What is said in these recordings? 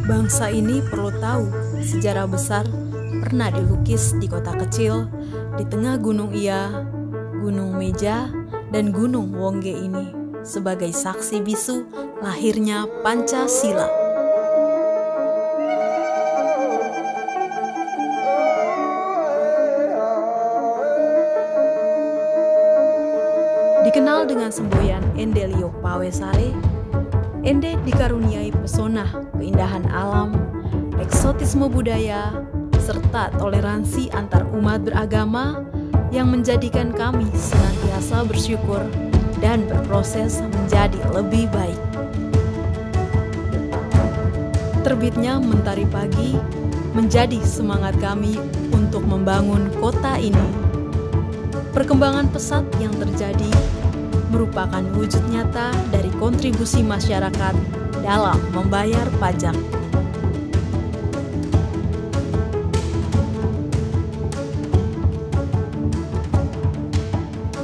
Bangsa ini perlu tahu sejarah besar pernah dilukis di kota kecil di tengah Gunung Iya, Gunung Meja, dan Gunung Wongge ini sebagai saksi bisu lahirnya Pancasila. Dikenal dengan semboyan Ende Liok Pawesare, Ende dikaruniai pesona keindahan alam, eksotisme budaya, serta toleransi antar umat beragama yang menjadikan kami senantiasa bersyukur dan berproses menjadi lebih baik. Terbitnya Mentari Pagi menjadi semangat kami untuk membangun kota ini. Perkembangan pesat yang terjadi merupakan wujud nyata dari kontribusi masyarakat dalam membayar pajak.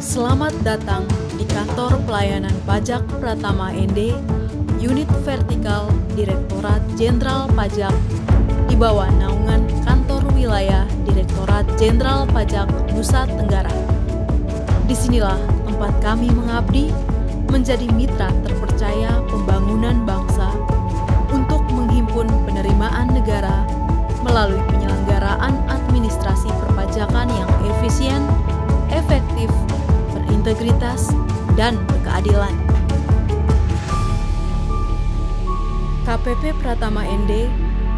Selamat datang di kantor pelayanan pajak Pratama Ende, unit vertikal Direktorat Jenderal Pajak di bawah naungan Kantor Wilayah Direktorat Jenderal Pajak Nusa Tenggara. Disinilah tempat kami mengabdi menjadi mitra terpercaya pembangunan bangsa untuk menghimpun penerimaan negara melalui penyelenggaraan administrasi perpajakan yang efisien, efektif, berintegritas, dan berkeadilan. KPP Pratama Ende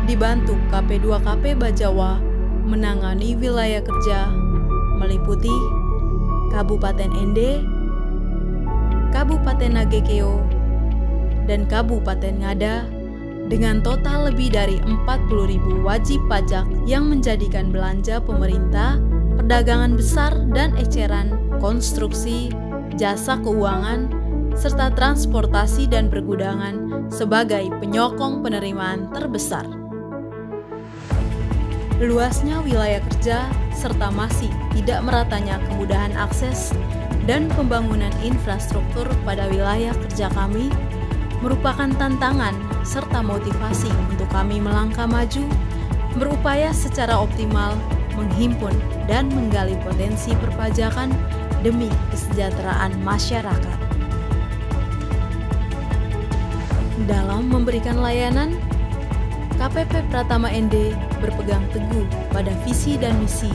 dibantu KP2KP Bajawa menangani wilayah kerja meliputi Kabupaten Ende, Kabupaten Nagekeo, dan Kabupaten Ngada dengan total lebih dari 40.000 wajib pajak yang menjadikan belanja pemerintah, perdagangan besar dan eceran, konstruksi, jasa keuangan, serta transportasi dan pergudangan sebagai penyokong penerimaan terbesar. Luasnya wilayah kerja serta masih tidak meratanya kemudahan akses dan pembangunan infrastruktur pada wilayah kerja kami merupakan tantangan serta motivasi untuk kami melangkah maju, berupaya secara optimal menghimpun dan menggali potensi perpajakan demi kesejahteraan masyarakat. Dalam memberikan layanan, KPP Pratama Ende berpegang teguh pada visi dan misi,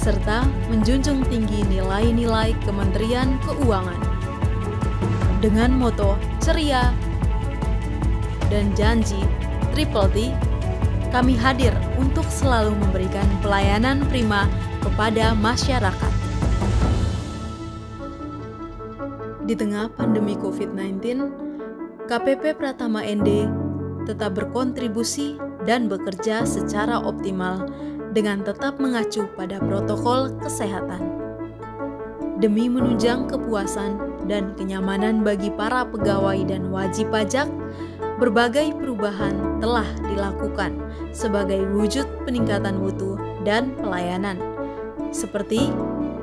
serta menjunjung tinggi nilai-nilai Kementerian Keuangan. Dengan moto ceria dan janji Triple T, kami hadir untuk selalu memberikan pelayanan prima kepada masyarakat. Di tengah pandemi COVID-19, KPP Pratama Ende tetap berkontribusi dan bekerja secara optimal dengan tetap mengacu pada protokol kesehatan. Demi menunjang kepuasan dan kenyamanan bagi para pegawai dan wajib pajak, berbagai perubahan telah dilakukan sebagai wujud peningkatan mutu dan pelayanan, seperti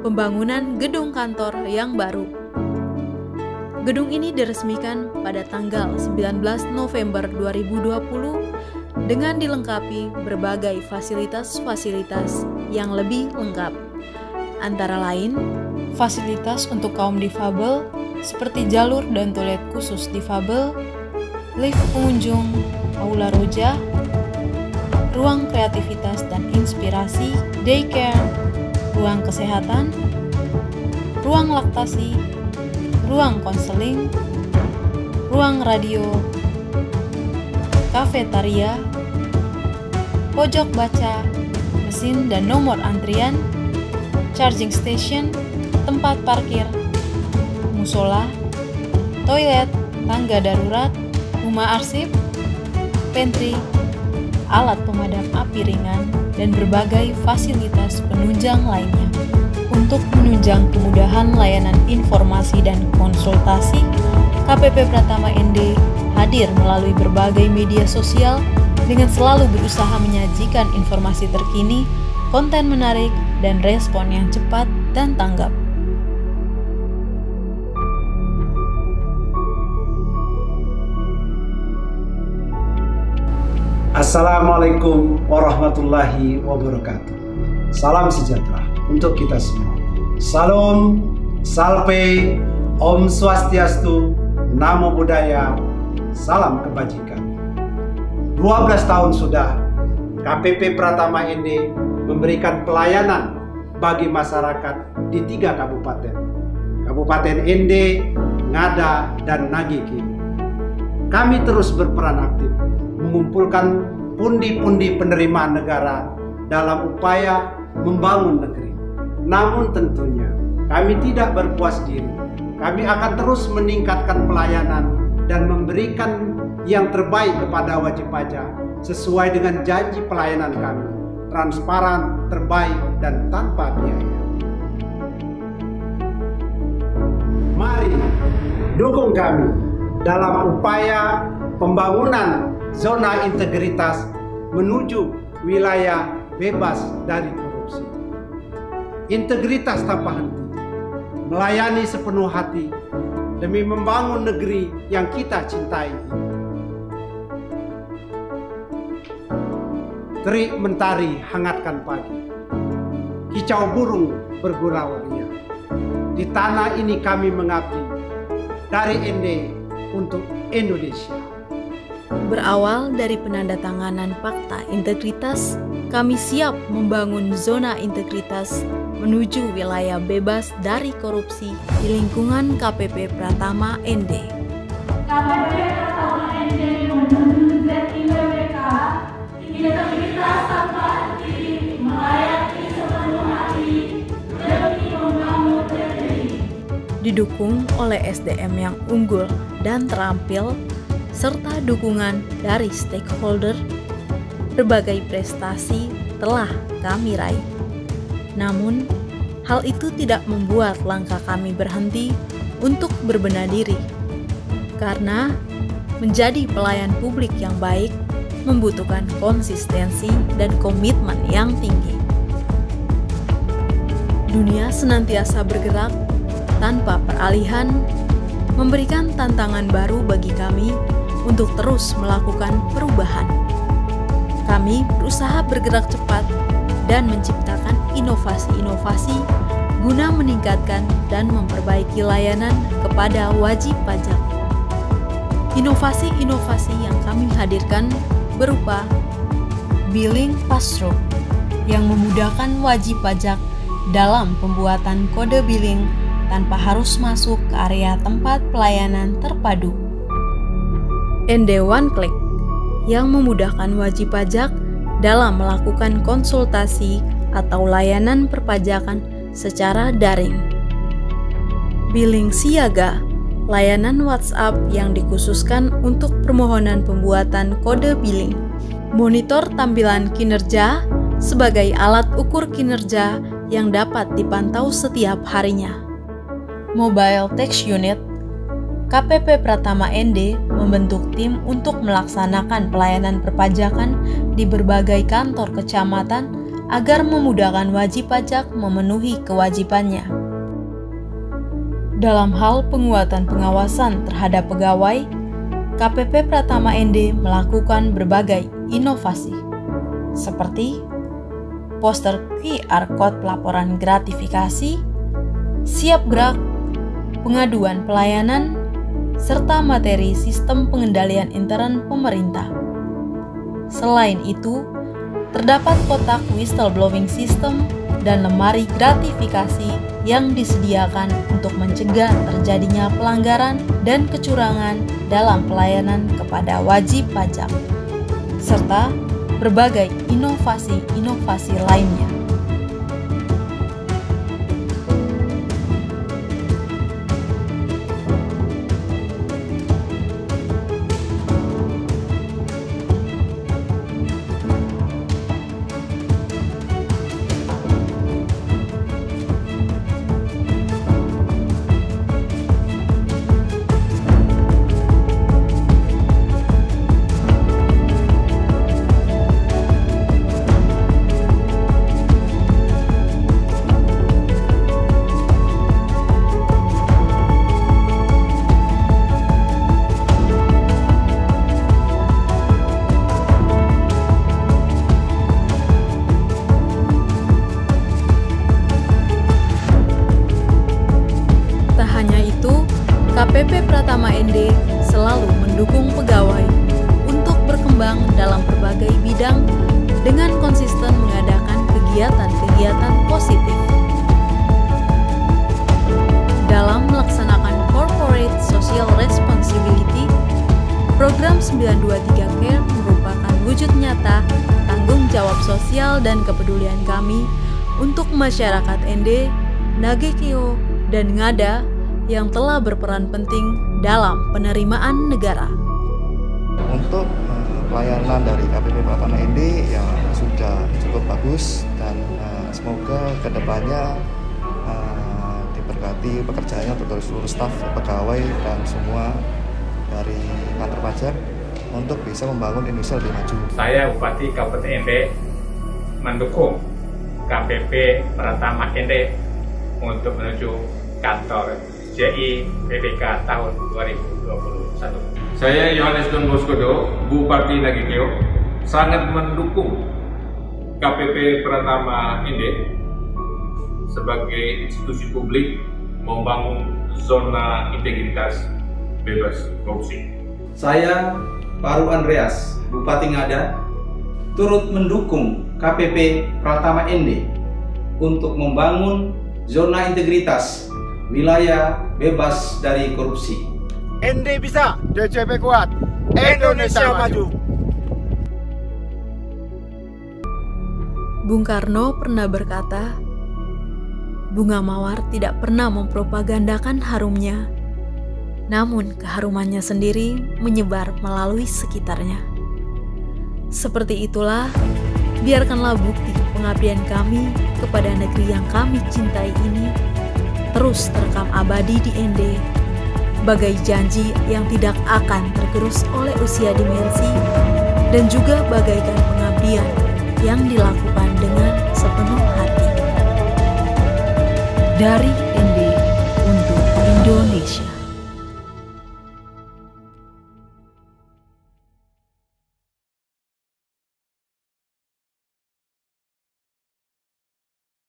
pembangunan gedung kantor yang baru. Gedung ini diresmikan pada tanggal 19 November 2020 dengan dilengkapi berbagai fasilitas-fasilitas yang lebih lengkap. Antara lain, fasilitas untuk kaum difabel seperti jalur dan toilet khusus difabel, lift pengunjung, aula roja, ruang kreativitas dan inspirasi, daycare, ruang kesehatan, ruang laktasi, ruang konseling, ruang radio, kafetaria, pojok baca, mesin dan nomor antrian, charging station, tempat parkir, musola, toilet, tangga darurat, rumah arsip, pantry, alat pemadam api ringan, dan berbagai fasilitas penunjang lainnya. Untuk menunjang kemudahan layanan informasi dan konsultasi, KPP Pratama Ende hadir melalui berbagai media sosial dengan selalu berusaha menyajikan informasi terkini, konten menarik, dan respon yang cepat dan tanggap. Assalamualaikum warahmatullahi wabarakatuh. Salam sejahtera untuk kita semua. Salam, salve, Om Swastiastu, Namo Buddhaya, salam kebajikan. 12 tahun sudah KPP Pratama ND memberikan pelayanan bagi masyarakat di 3 kabupaten. Kabupaten ND, Ngada, dan Nagiki. Kami terus berperan aktif mengumpulkan pundi-pundi penerimaan negara dalam upaya membangun negeri. Namun tentunya kami tidak berpuas diri. Kami akan terus meningkatkan pelayanan dan memberikan yang terbaik kepada wajib pajak sesuai dengan janji pelayanan kami, transparan, terbaik, dan tanpa biaya. Mari dukung kami dalam upaya pembangunan zona integritas menuju wilayah bebas dari korupsi. Integritas tanpa henti, melayani sepenuh hati demi membangun negeri yang kita cintai. Terik mentari hangatkan pagi, kicau burung bergurau riang. Di tanah ini kami mengabdi dari ND untuk Indonesia. Berawal dari penandatanganan Fakta Integritas, kami siap membangun zona integritas menuju wilayah bebas dari korupsi di lingkungan KPP Pratama ND. KPP Pratama ND menuju ZIBWK, integritas tanpa henti, melayani sepenuh hati demi membangun negeri. Didukung oleh SDM yang unggul dan terampil, serta dukungan dari stakeholder, berbagai prestasi telah kami raih. Namun, hal itu tidak membuat langkah kami berhenti untuk berbenah diri, karena menjadi pelayan publik yang baik membutuhkan konsistensi dan komitmen yang tinggi. Dunia senantiasa bergerak tanpa peralihan, memberikan tantangan baru bagi kami untuk terus melakukan perubahan. Kami berusaha bergerak cepat dan menciptakan inovasi-inovasi guna meningkatkan dan memperbaiki layanan kepada wajib pajak. Inovasi-inovasi yang kami hadirkan berupa billing pass-through yang memudahkan wajib pajak dalam pembuatan kode billing tanpa harus masuk ke area tempat pelayanan terpadu. ND One Click yang memudahkan wajib pajak dalam melakukan konsultasi atau layanan perpajakan secara daring. Billing Siaga, layanan WhatsApp yang dikhususkan untuk permohonan pembuatan kode billing. Monitor tampilan kinerja sebagai alat ukur kinerja yang dapat dipantau setiap harinya. Mobile Tax Unit, KPP Pratama ND membentuk tim untuk melaksanakan pelayanan perpajakan di berbagai kantor kecamatan agar memudahkan wajib pajak memenuhi kewajibannya. Dalam hal penguatan pengawasan terhadap pegawai, KPP Pratama ND melakukan berbagai inovasi, seperti poster QR Code pelaporan gratifikasi, siap gerak, pengaduan pelayanan, serta materi sistem pengendalian intern pemerintah. Selain itu, terdapat kotak whistleblowing system dan lemari gratifikasi yang disediakan untuk mencegah terjadinya pelanggaran dan kecurangan dalam pelayanan kepada wajib pajak, serta berbagai inovasi-inovasi lainnya. KPP Pratama ND selalu mendukung pegawai untuk berkembang dalam berbagai bidang dengan konsisten mengadakan kegiatan-kegiatan positif. Dalam melaksanakan Corporate Social Responsibility, program 923 Care merupakan wujud nyata tanggung jawab sosial dan kepedulian kami untuk masyarakat ND, Nagekeo, dan Ngada yang telah berperan penting dalam penerimaan negara. Untuk pelayanan dari KPP Pratama ND yang sudah cukup bagus dan semoga kedepannya diberkati pekerjaannya untuk seluruh staf, pegawai, dan semua dari kantor pajak untuk bisa membangun Indonesia lebih maju. Saya Bupati Kabupaten ND mendukung KPP Pratama ND untuk menuju kantor JI PDK tahun 2021. Saya Yohanes Don Boscodo, Bupati Nagekeo, sangat mendukung KPP Pratama ND sebagai institusi publik membangun zona integritas bebas korupsi. Saya Paru Andreas, Bupati Ngada, turut mendukung KPP Pratama ND untuk membangun zona integritas wilayah bebas dari korupsi. ND bisa, DJP kuat, Indonesia maju. Bung Karno pernah berkata, bunga mawar tidak pernah mempropagandakan harumnya, namun keharumannya sendiri menyebar melalui sekitarnya. Seperti itulah, biarkanlah bukti pengabdian kami kepada negeri yang kami cintai ini terus terekam abadi di ND, bagai janji yang tidak akan tergerus oleh usia dimensi, dan juga bagaikan pengabdian yang dilakukan dengan sepenuh hati. Dari ND untuk Indonesia.